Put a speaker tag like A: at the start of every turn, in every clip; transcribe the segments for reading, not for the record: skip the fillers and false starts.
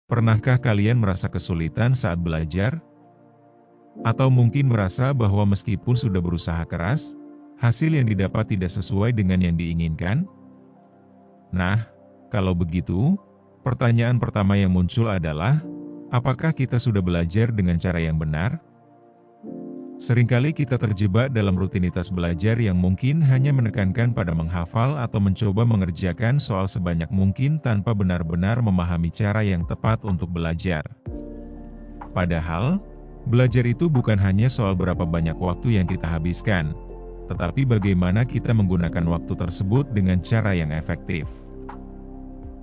A: Pernahkah kalian merasa kesulitan saat belajar? Atau mungkin merasa bahwa meskipun sudah berusaha keras, hasil yang didapat tidak sesuai dengan yang diinginkan? Nah, kalau begitu, pertanyaan pertama yang muncul adalah, apakah kita sudah belajar dengan cara yang benar? Seringkali kita terjebak dalam rutinitas belajar yang mungkin hanya menekankan pada menghafal atau mencoba mengerjakan soal sebanyak mungkin tanpa benar-benar memahami cara yang tepat untuk belajar. Padahal, belajar itu bukan hanya soal berapa banyak waktu yang kita habiskan, tetapi bagaimana kita menggunakan waktu tersebut dengan cara yang efektif.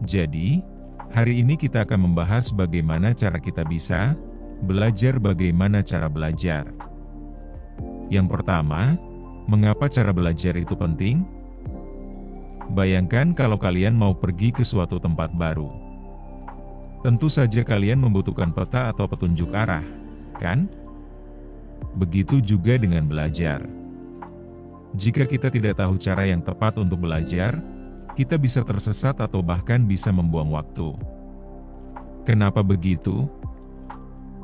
A: Jadi, hari ini kita akan membahas bagaimana cara kita bisa belajar bagaimana cara belajar. Yang pertama, mengapa cara belajar itu penting? Bayangkan kalau kalian mau pergi ke suatu tempat baru. Tentu saja kalian membutuhkan peta atau petunjuk arah, kan? Begitu juga dengan belajar. Jika kita tidak tahu cara yang tepat untuk belajar, kita bisa tersesat atau bahkan bisa membuang waktu. Kenapa begitu?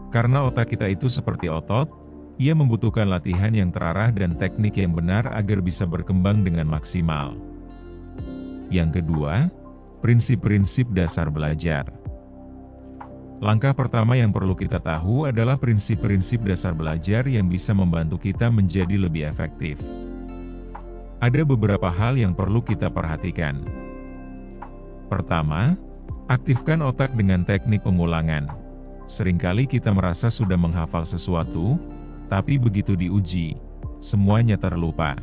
A: Karena otak kita itu seperti otot, ia membutuhkan latihan yang terarah dan teknik yang benar agar bisa berkembang dengan maksimal. Yang kedua, prinsip-prinsip dasar belajar. Langkah pertama yang perlu kita tahu adalah prinsip-prinsip dasar belajar yang bisa membantu kita menjadi lebih efektif. Ada beberapa hal yang perlu kita perhatikan. Pertama, aktifkan otak dengan teknik pengulangan. Seringkali kita merasa sudah menghafal sesuatu, tapi begitu diuji, semuanya terlupa.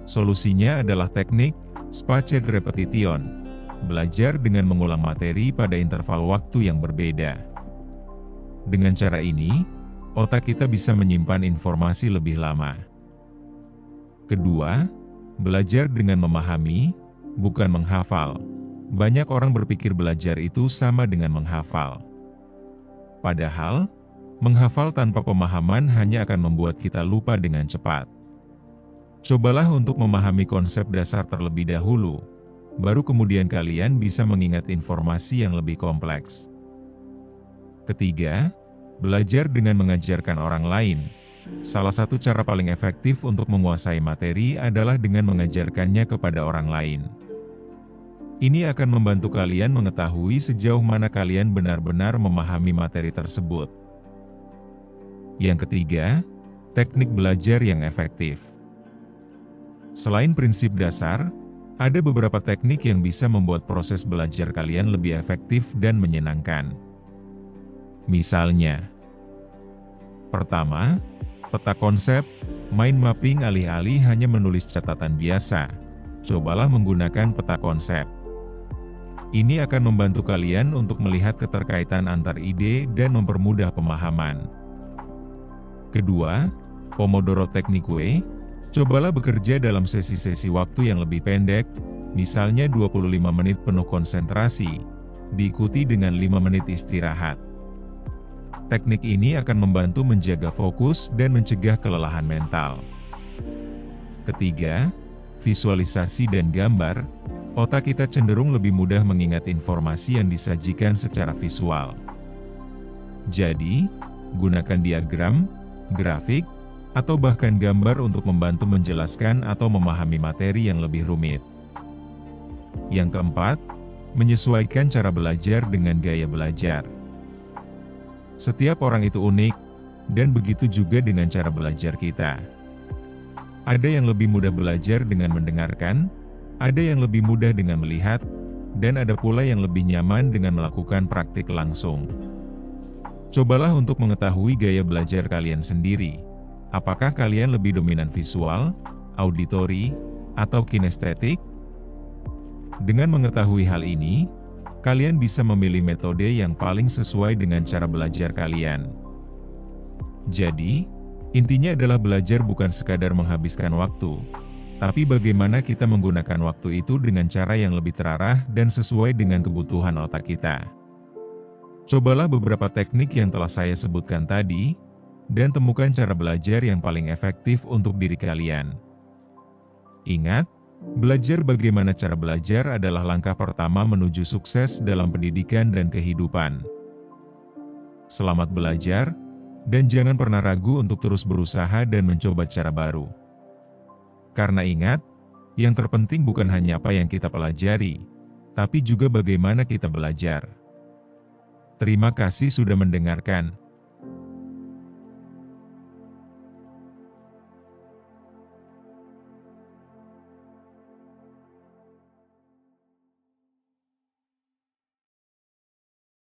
A: Solusinya adalah teknik spaced repetition, belajar dengan mengulang materi pada interval waktu yang berbeda. Dengan cara ini, otak kita bisa menyimpan informasi lebih lama. Kedua, belajar dengan memahami, bukan menghafal. Banyak orang berpikir belajar itu sama dengan menghafal. Padahal, menghafal tanpa pemahaman hanya akan membuat kita lupa dengan cepat. Cobalah untuk memahami konsep dasar terlebih dahulu, baru kemudian kalian bisa mengingat informasi yang lebih kompleks. Ketiga, belajar dengan mengajarkan orang lain. Salah satu cara paling efektif untuk menguasai materi adalah dengan mengajarkannya kepada orang lain. Ini akan membantu kalian mengetahui sejauh mana kalian benar-benar memahami materi tersebut. Yang ketiga, teknik belajar yang efektif. Selain prinsip dasar, ada beberapa teknik yang bisa membuat proses belajar kalian lebih efektif dan menyenangkan. Misalnya, pertama, peta konsep, mind mapping alih-alih hanya menulis catatan biasa. Cobalah menggunakan peta konsep. Ini akan membantu kalian untuk melihat keterkaitan antar ide dan mempermudah pemahaman. Kedua, Pomodoro Technique. Cobalah bekerja dalam sesi-sesi waktu yang lebih pendek, misalnya 25 menit penuh konsentrasi, diikuti dengan 5 menit istirahat. Teknik ini akan membantu menjaga fokus dan mencegah kelelahan mental. Ketiga, visualisasi dan gambar. Otak kita cenderung lebih mudah mengingat informasi yang disajikan secara visual. Jadi, gunakan diagram, grafik, atau bahkan gambar untuk membantu menjelaskan atau memahami materi yang lebih rumit. Yang keempat, menyesuaikan cara belajar dengan gaya belajar. Setiap orang itu unik, dan begitu juga dengan cara belajar kita. Ada yang lebih mudah belajar dengan mendengarkan, ada yang lebih mudah dengan melihat, dan ada pula yang lebih nyaman dengan melakukan praktik langsung. Cobalah untuk mengetahui gaya belajar kalian sendiri. Apakah kalian lebih dominan visual, auditori, atau kinestetik? Dengan mengetahui hal ini, kalian bisa memilih metode yang paling sesuai dengan cara belajar kalian. Jadi, intinya adalah belajar bukan sekadar menghabiskan waktu, tapi bagaimana kita menggunakan waktu itu dengan cara yang lebih terarah dan sesuai dengan kebutuhan otak kita. Cobalah beberapa teknik yang telah saya sebutkan tadi, dan temukan cara belajar yang paling efektif untuk diri kalian. Ingat, Belajar bagaimana cara belajar adalah langkah pertama menuju sukses dalam pendidikan dan kehidupan. Selamat belajar, dan jangan pernah ragu untuk terus berusaha dan mencoba cara baru. Karena ingat, yang terpenting bukan hanya apa yang kita pelajari, tapi juga bagaimana kita belajar. Terima kasih sudah mendengarkan.